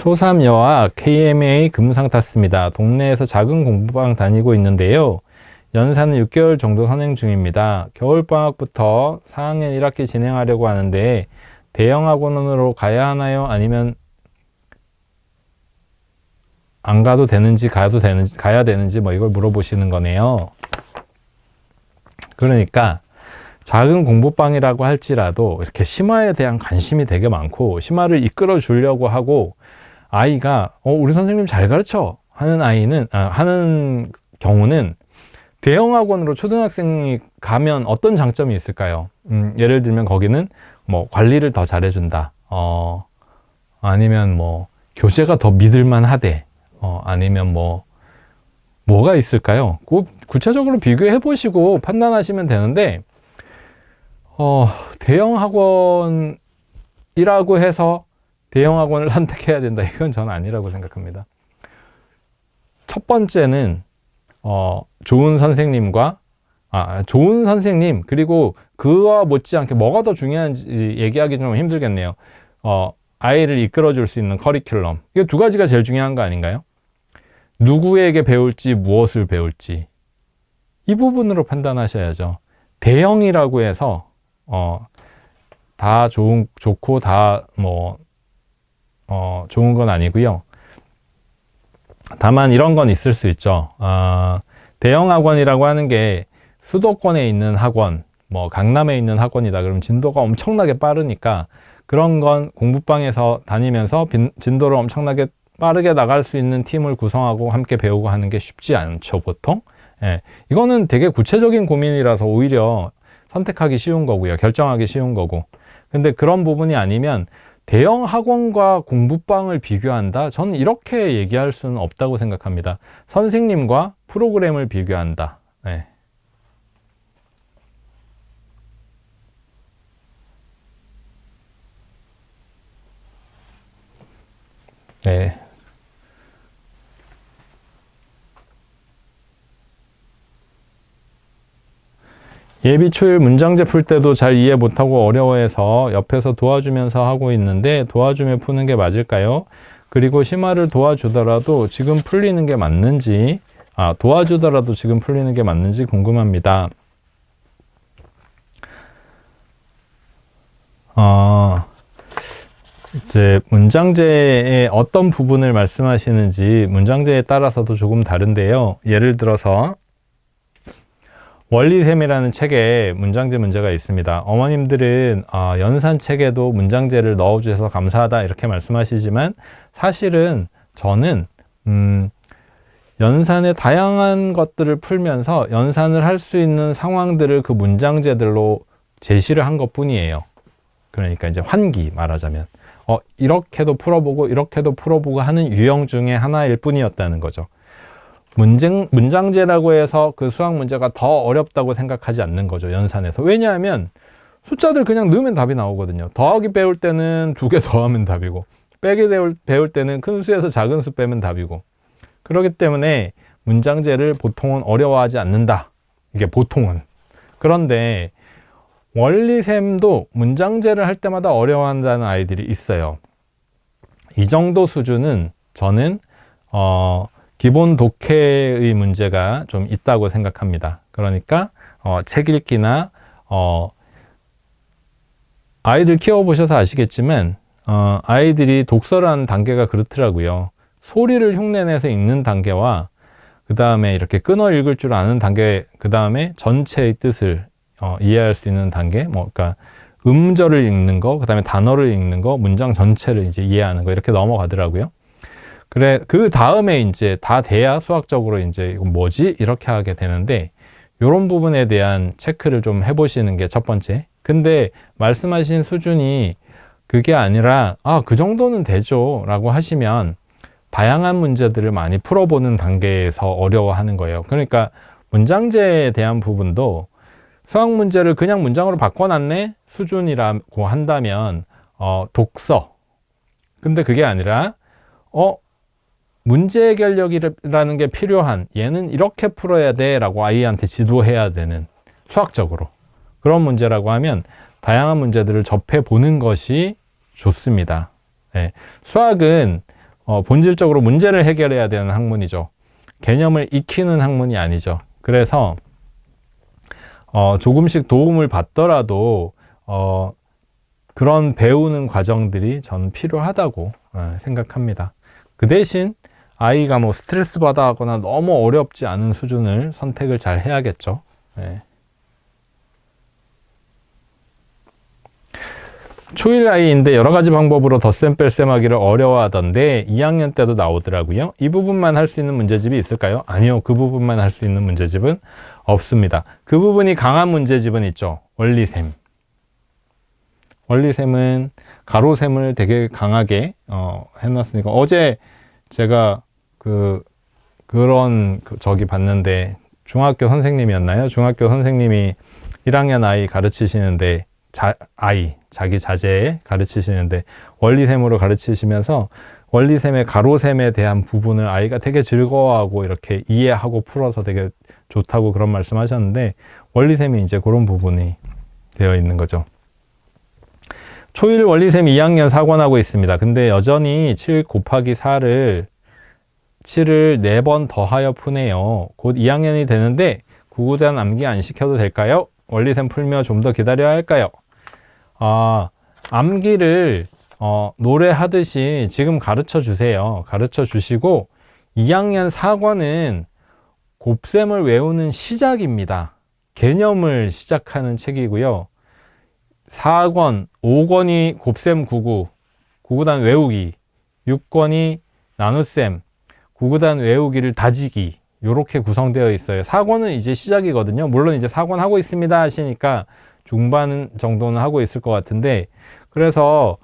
초3 여학 KMA 근무상 탔습니다. 동네에서 작은 공부방 다니고 있는데요. 연사는 6개월 정도 선행 중입니다. 겨울방학부터 4학년 1학기 진행하려고 하는데 대형 학원으로 가야 하나요? 아니면 안 가도 되는지 가야 되는지 뭐 이걸 물어보시는 거네요. 그러니까 작은 공부방이라고 할지라도 이렇게 심화에 대한 관심이 되게 많고 심화를 이끌어 주려고 하고 아이가 우리 선생님 잘 가르쳐 하는 하는 경우는 대형 학원으로 초등학생이 가면 어떤 장점이 있을까요? 예를 들면 거기는 뭐 관리를 더 잘해준다. 아니면 뭐 교재가 더 믿을만 하대. 아니면 뭐가 있을까요? 구체적으로 비교해 보시고 판단하시면 되는데 대형 학원이라고 해서 대형 학원을 선택해야 된다. 이건 저는 아니라고 생각합니다. 첫 번째는 좋은 선생님 그리고 그와 못지않게 뭐가 더 중요한지 얘기하기 좀 힘들겠네요. 아이를 이끌어 줄 수 있는 커리큘럼. 이거 두 가지가 제일 중요한 거 아닌가요? 누구에게 배울지 무엇을 배울지 이 부분으로 판단하셔야죠. 대형이라고 해서 다 좋고 다 좋은 건 아니고요. 다만 이런 건 있을 수 있죠. 대형 학원이라고 하는 게 수도권에 있는 학원, 강남에 있는 학원이다. 그러면 진도가 엄청나게 빠르니까 그런 건 공부방에서 다니면서 진도를 엄청나게 빠르게 나갈 수 있는 팀을 구성하고 함께 배우고 하는 게 쉽지 않죠, 보통. 예, 이거는 되게 구체적인 고민이라서 오히려 선택하기 쉬운 거고요. 결정하기 쉬운 거고. 근데 그런 부분이 아니면 대형 학원과 공부방을 비교한다? 저는 이렇게 얘기할 수는 없다고 생각합니다. 선생님과 프로그램을 비교한다. 네. 네. 예비 초일 문장제 풀 때도 잘 이해 못하고 어려워해서 옆에서 도와주면서 하고 있는데 도와주며 푸는 게 맞을까요? 그리고 심화를 도와주더라도 지금 풀리는 게 맞는지 도와주더라도 지금 풀리는 게 맞는지 궁금합니다. 이제 문장제의 어떤 부분을 말씀하시는지 문장제에 따라서도 조금 다른데요. 예를 들어서 원리셈이라는 책에 문장제 문제가 있습니다. 어머님들은 연산 책에도 문장제를 넣어주셔서 감사하다 이렇게 말씀하시지만 사실은 저는 연산의 다양한 것들을 풀면서 연산을 할 수 있는 상황들을 그 문장제들로 제시를 한 것뿐이에요. 그러니까 이제 환기 말하자면 이렇게도 풀어보고 하는 유형 중에 하나일 뿐이었다는 거죠. 문장제라고 해서 그 수학 문제가 더 어렵다고 생각하지 않는 거죠, 연산에서. 왜냐하면 숫자들 그냥 넣으면 답이 나오거든요. 더하기 배울 때는 2개 더하면 답이고 빼기 배울 때는 큰 수에서 작은 수 빼면 답이고 그렇기 때문에 문장제를 보통은 어려워하지 않는다. 이게 보통은. 그런데 원리셈도 문장제를 할 때마다 어려워한다는 아이들이 있어요. 이 정도 수준은 저는 기본 독해의 문제가 좀 있다고 생각합니다. 그러니까 책 읽기나 아이들 키워보셔서 아시겠지만 아이들이 독서를 하는 단계가 그렇더라고요. 소리를 흉내내서 읽는 단계와 그 다음에 이렇게 끊어 읽을 줄 아는 단계, 그 다음에 전체의 뜻을 이해할 수 있는 단계, 그러니까 음절을 읽는 거, 그 다음에 단어를 읽는 거, 문장 전체를 이제 이해하는 거 이렇게 넘어가더라고요. 그래, 그 다음에 이제 다 돼야 수학적으로 이제 이거 뭐지? 이렇게 하게 되는데, 이런 부분에 대한 체크를 좀 해보시는 게 첫 번째. 근데 말씀하신 수준이 그게 아니라, 그 정도는 되죠. 라고 하시면, 다양한 문제들을 많이 풀어보는 단계에서 어려워하는 거예요. 그러니까 문장제에 대한 부분도 수학 문제를 그냥 문장으로 바꿔놨네? 수준이라고 한다면, 독서. 근데 그게 아니라, 문제 해결력이라는 게 필요한 얘는 이렇게 풀어야 돼 라고 아이한테 지도해야 되는 수학적으로 그런 문제라고 하면 다양한 문제들을 접해 보는 것이 좋습니다. 네. 수학은 본질적으로 문제를 해결해야 되는 학문이죠. 개념을 익히는 학문이 아니죠. 그래서 조금씩 도움을 받더라도 그런 배우는 과정들이 저는 필요하다고 생각합니다. 그 대신 아이가 뭐 스트레스 받아 하거나 너무 어렵지 않은 수준을 선택을 잘 해야겠죠. 네. 초일 아이인데 여러 가지 방법으로 덧셈 뺄셈 하기를 어려워하던데 2학년 때도 나오더라고요. 이 부분만 할 수 있는 문제집이 있을까요? 아니요. 그 부분만 할 수 있는 문제집은 없습니다. 그 부분이 강한 문제집은 있죠. 원리셈. 원리셈은 가로셈을 되게 강하게 해놨으니까 어제 제가 저기 봤는데 중학교 선생님이었나요? 중학교 선생님이 1학년 아이 가르치시는데 자기 자제에 가르치시는데 원리셈으로 가르치시면서 원리셈의 가로셈에 대한 부분을 아이가 되게 즐거워하고 이렇게 이해하고 풀어서 되게 좋다고 그런 말씀 하셨는데 원리셈이 이제 그런 부분이 되어 있는 거죠. 초일 원리셈 2학년 4권 하고 있습니다. 근데 여전히 7 곱하기 4를 7을 4번 더하여 푸네요. 곧 2학년이 되는데 구구단 암기 안 시켜도 될까요? 원리셈 풀며 좀 더 기다려야 할까요? 암기를 노래하듯이 지금 가르쳐 주세요. 가르쳐 주시고 2학년 4권은 곱셈을 외우는 시작입니다. 개념을 시작하는 책이고요. 4권, 5권이 곱셈 9구단 외우기, 6권이 나눗셈, 9구단 외우기를 다지기 이렇게 구성되어 있어요. 4권은 이제 시작이거든요. 물론 이제 4권 하고 있습니다 하시니까 중반 정도는 하고 있을 것 같은데 그래서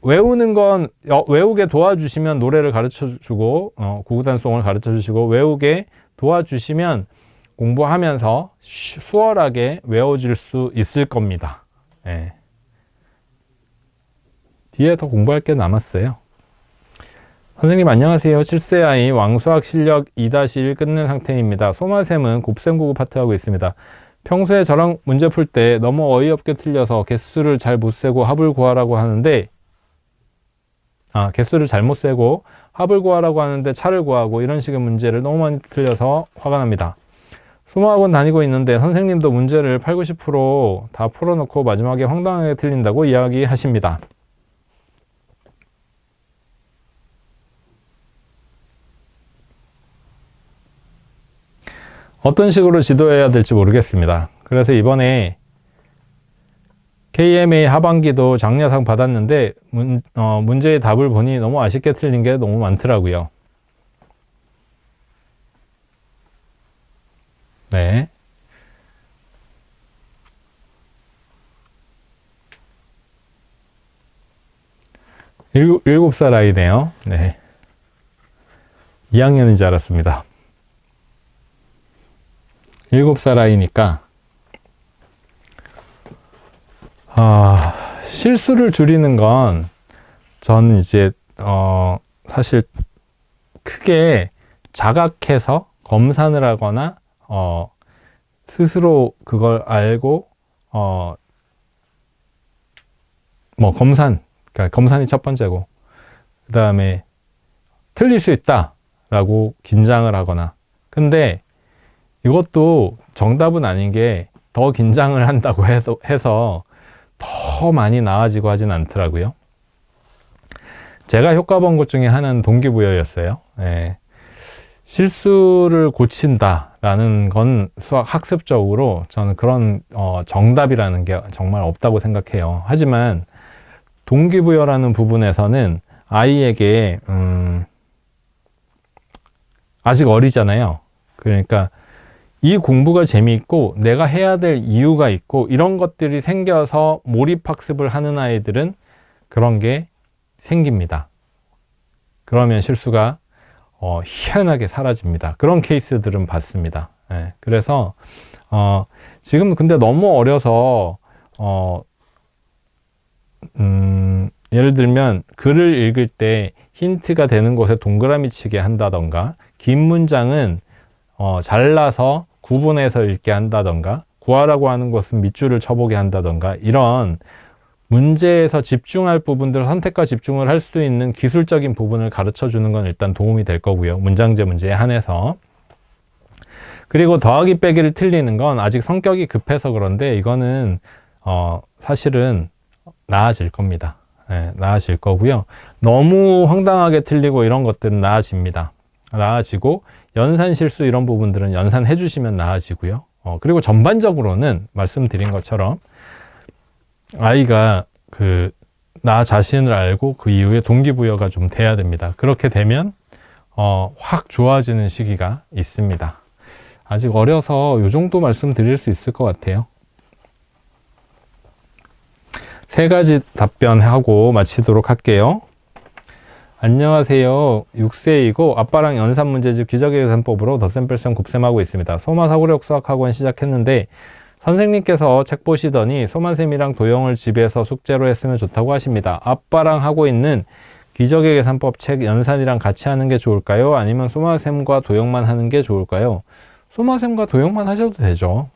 외우는 건 외우게 도와주시면 노래를 가르쳐주고 9구단송을 가르쳐주시고 외우게 도와주시면 공부하면서 수월하게 외워질 수 있을 겁니다. 네. 뒤에 더 공부할 게 남았어요. 선생님 안녕하세요. 7세 아이 왕수학 실력 2-1 끝낸 상태입니다. 소마셈은 곱셈 9구 파트 하고 있습니다. 평소에 저랑 문제 풀 때 너무 어이없게 틀려서 개수를 잘 못 세고 합을 구하라고 하는데 개수를 잘못 세고 합을 구하라고 하는데 차를 구하고 이런 식의 문제를 너무 많이 틀려서 화가 납니다. 수모학원 다니고 있는데 선생님도 문제를 80~90% 다 풀어놓고 마지막에 황당하게 틀린다고 이야기하십니다. 어떤 식으로 지도해야 될지 모르겠습니다. 그래서 이번에 KMA 하반기도 장려상 받았는데 문제의 답을 보니 너무 아쉽게 틀린 게 너무 많더라고요. 네. 일곱 살 아이네요. 네. 2학년인 줄 알았습니다. 7살 아이니까 실수를 줄이는 건 저는 이제 사실 크게 자각해서 검산을 하거나 스스로 그걸 알고 뭐 그러니까 검산이 첫 번째고 그 다음에 틀릴 수 있다 라고 긴장을 하거나 근데 이것도 정답은 아닌 게 더 긴장을 한다고 해서 더 많이 나아지고 하진 않더라고요. 제가 효과 본 것 중에 하나는 동기부여였어요. 네. 실수를 고친다라는 건 수학 학습적으로 저는 그런 정답이라는 게 정말 없다고 생각해요. 하지만 동기부여라는 부분에서는 아이에게 아직 어리잖아요. 그러니까 이 공부가 재미있고 내가 해야 될 이유가 있고 이런 것들이 생겨서 몰입학습을 하는 아이들은 그런 게 생깁니다. 그러면 실수가 희한하게 사라집니다. 그런 케이스들은 봤습니다. 네, 그래서 지금 근데 너무 어려서 예를 들면 글을 읽을 때 힌트가 되는 곳에 동그라미 치게 한다던가 긴 문장은 잘라서 구분해서 읽게 한다던가 구하라고 하는 것은 밑줄을 쳐보게 한다던가 이런 문제에서 집중할 부분들, 선택과 집중을 할 수 있는 기술적인 부분을 가르쳐 주는 건 일단 도움이 될 거고요. 문장제 문제에 한해서. 그리고 더하기 빼기를 틀리는 건 아직 성격이 급해서 그런데 이거는 사실은 나아질 겁니다. 네, 나아질 거고요. 너무 황당하게 틀리고 이런 것들은 나아집니다. 나아지고 연산 실수 이런 부분들은 연산해 주시면 나아지고요. 그리고 전반적으로는 말씀드린 것처럼 아이가 나 자신을 알고 그 이후에 동기부여가 좀 돼야 됩니다. 그렇게 되면 확 좋아지는 시기가 있습니다. 아직 어려서 이 정도 말씀드릴 수 있을 것 같아요. 3가지 답변하고 마치도록 할게요. 안녕하세요. 6세이고 아빠랑 연산 문제집 기적의 계산법으로 덧셈 뺄셈 곱셈하고 있습니다. 소마 사고력 수학학원 시작했는데 선생님께서 책 보시더니 소마쌤이랑 도형을 집에서 숙제로 했으면 좋다고 하십니다. 아빠랑 하고 있는 기적의 계산법 책 연산이랑 같이 하는 게 좋을까요? 아니면 소마쌤과 도형만 하는 게 좋을까요? 소마쌤과 도형만 하셔도 되죠.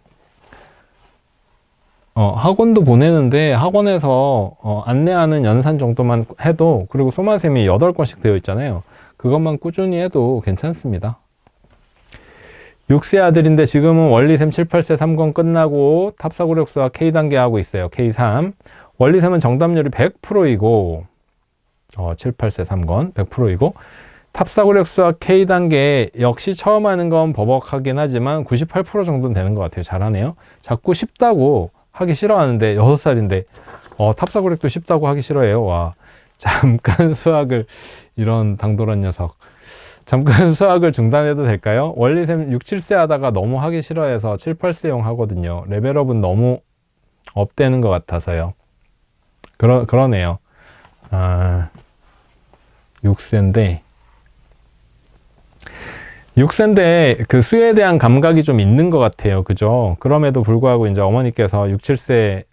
학원도 보내는데 학원에서 안내하는 연산 정도만 해도, 그리고 소마쌤이 8권씩 되어 있잖아요. 그것만 꾸준히 해도 괜찮습니다. 6세 아들인데 지금은 원리셈 7, 8세 3권 끝나고 탑사고력 수학 K단계 하고 있어요. K3. 원리셈은 정답률이 100%이고 7, 8세 3권 100%이고 탑사고력 수학 K단계 역시 처음 하는 건 버벅하긴 하지만 98% 정도는 되는 것 같아요. 잘하네요. 자꾸 쉽다고 하기 싫어하는데 6살인데 탑사고력도 쉽다고 하기 싫어해요. 와, 잠깐 수학을, 이런 당돌한 녀석. 잠깐 수학을 중단해도 될까요? 원리셈 6, 7세 하다가 너무 하기 싫어해서 7, 8세용 하거든요. 레벨업은 너무 업되는 것 같아서요. 그러네요. 6세인데 그 수에 대한 감각이 좀 있는 것 같아요. 그죠? 그럼에도 불구하고 이제 어머니께서 6, 7세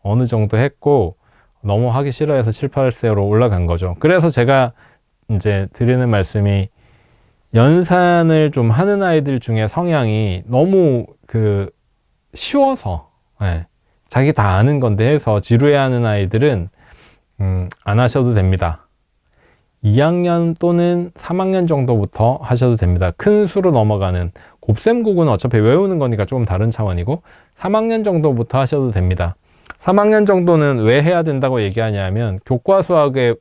어느 정도 했고 너무 하기 싫어해서 7, 8세로 올라간 거죠. 그래서 제가 이제 드리는 말씀이, 연산을 좀 하는 아이들 중에 성향이 너무 쉬워서 자기 다 아는 건데 해서 지루해하는 아이들은 안 하셔도 됩니다. 2학년 또는 3학년 정도부터 하셔도 됩니다. 큰 수로 넘어가는 곱셈국은 어차피 외우는 거니까 조금 다른 차원이고 3학년 정도부터 하셔도 됩니다. 3학년 정도는 왜 해야 된다고 얘기하냐면 교과 수학에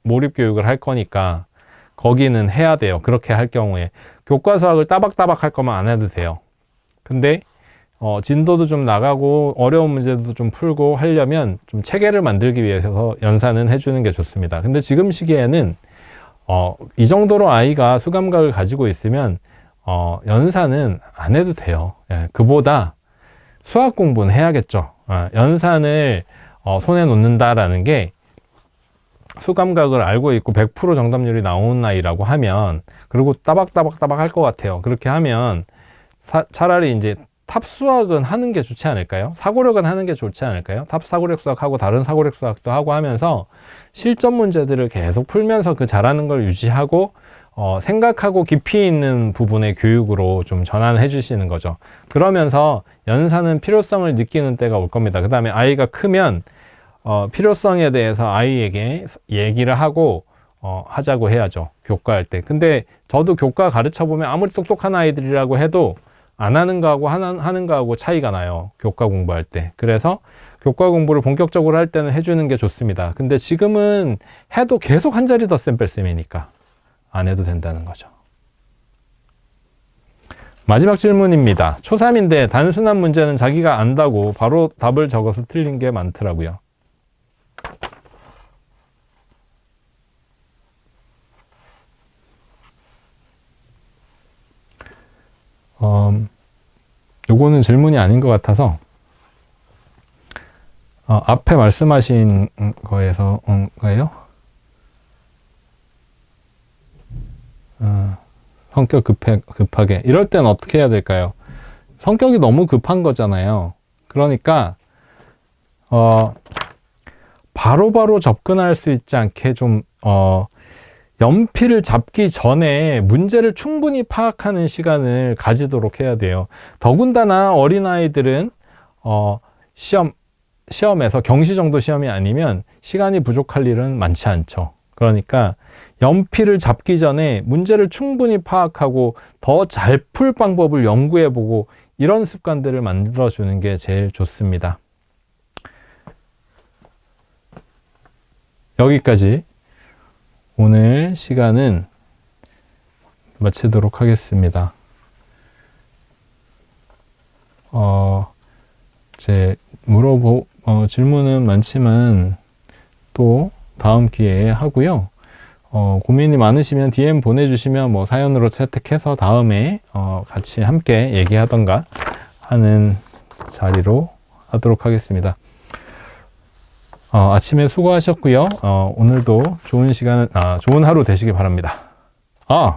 몰입 교육을 할 거니까 거기는 해야 돼요. 그렇게 할 경우에 교과 수학을 따박따박 할 거면 안 해도 돼요. 근데 진도도 좀 나가고 어려운 문제도 좀 풀고 하려면 좀 체계를 만들기 위해서 연산은 해주는 게 좋습니다. 근데 지금 시기에는 이 정도로 아이가 수감각을 가지고 있으면 연산은 안 해도 돼요. 그보다 수학 공부는 해야겠죠. 연산을 손에 놓는다라는 게 수감각을 알고 있고 100% 정답률이 나오는 아이라고 하면, 그리고 따박따박 할 것 같아요. 그렇게 하면 차라리 이제 탑수학은 하는 게 좋지 않을까요? 사고력은 하는 게 좋지 않을까요? 탑사고력 수학하고 다른 사고력 수학도 하고 하면서 실전 문제들을 계속 풀면서 그 잘하는 걸 유지하고 생각하고 깊이 있는 부분의 교육으로 좀 전환해 주시는 거죠. 그러면서 연산은 필요성을 느끼는 때가 올 겁니다. 그 다음에 아이가 크면 필요성에 대해서 아이에게 얘기를 하고 하자고 해야죠. 교과할 때. 근데 저도 교과 가르쳐 보면 아무리 똑똑한 아이들이라고 해도 안 하는 거하고 하는 거하고 차이가 나요. 교과 공부할 때. 그래서 교과 공부를 본격적으로 할 때는 해주는 게 좋습니다. 근데 지금은 해도 계속 한 자리 덧셈 뺄셈이니까 안 해도 된다는 거죠. 마지막 질문입니다. 초3인데 단순한 문제는 자기가 안다고 바로 답을 적어서 틀린 게 많더라고요. 요거는 질문이 아닌 것 같아서 앞에 말씀하신 거에서 거예요. 성격 급하게 이럴 땐 어떻게 해야 될까요? 성격이 너무 급한 거잖아요. 그러니까 바로바로 접근할 수 있지 않게 좀 연필을 잡기 전에 문제를 충분히 파악하는 시간을 가지도록 해야 돼요. 더군다나 어린아이들은 시험 시험에서 경시 정도 시험이 아니면 시간이 부족할 일은 많지 않죠. 그러니까 연필을 잡기 전에 문제를 충분히 파악하고 더 잘 풀 방법을 연구해보고 이런 습관들을 만들어주는 게 제일 좋습니다. 여기까지 오늘 시간은 마치도록 하겠습니다. 질문은 많지만 또 다음 기회에 하고요. 고민이 많으시면 DM 보내주시면 뭐 사연으로 채택해서 다음에 같이 함께 얘기하던가 하는 자리로 하도록 하겠습니다. 아침에 수고하셨고요. 오늘도 좋은 하루 되시기 바랍니다.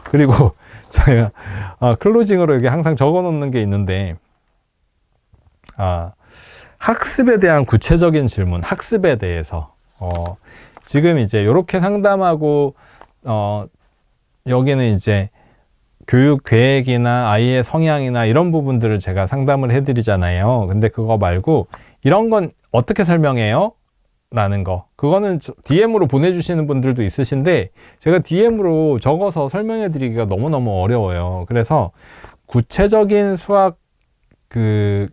그리고 제가 클로징으로 여기 항상 적어 놓는 게 있는데, 학습에 대한 구체적인 질문, 학습에 대해서 지금 이제 이렇게 상담하고 여기는 이제 교육 계획이나 아이의 성향이나 이런 부분들을 제가 상담을 해드리잖아요. 근데 그거 말고 이런 건 어떻게 설명해요? 라는 거, 그거는 DM으로 보내주시는 분들도 있으신데 제가 DM으로 적어서 설명해 드리기가 너무너무 어려워요. 그래서 구체적인 수학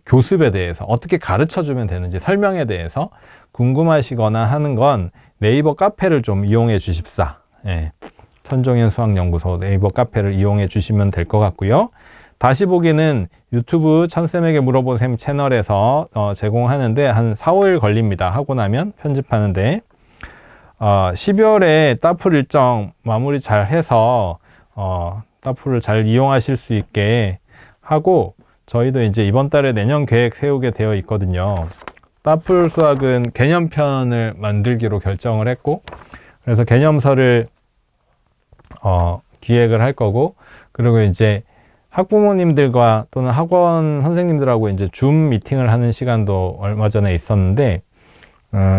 교습에 대해서 어떻게 가르쳐 주면 되는지 설명에 대해서 궁금하시거나 하는 건 네이버 카페를 좀 이용해 주십사. 천종현 수학연구소 네이버 카페를 이용해 주시면 될 것 같고요. 다시 보기는 유튜브 천쌤에게 물어보셈 채널에서 제공하는데 한 4-5일 걸립니다. 하고 나면 편집하는데 12월에 따풀 일정 마무리 잘 해서 따풀을 잘 이용하실 수 있게 하고, 저희도 이제 이번 달에 내년 계획 세우게 되어 있거든요. 따풀 수학은 개념편을 만들기로 결정을 했고, 그래서 개념서를 기획을 할 거고, 그리고 이제 학부모님들과 또는 학원 선생님들하고 이제 줌 미팅을 하는 시간도 얼마 전에 있었는데,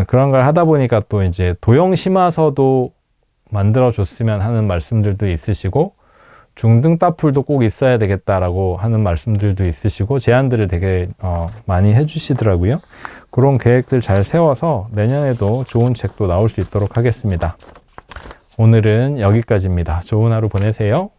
그런 걸 하다 보니까 또 이제 도형 심화서도 만들어 줬으면 하는 말씀들도 있으시고, 중등 따풀도 꼭 있어야 되겠다라고 하는 말씀들도 있으시고, 제안들을 되게 많이 해주시더라고요. 그런 계획들 잘 세워서 내년에도 좋은 책도 나올 수 있도록 하겠습니다. 오늘은 여기까지입니다. 좋은 하루 보내세요.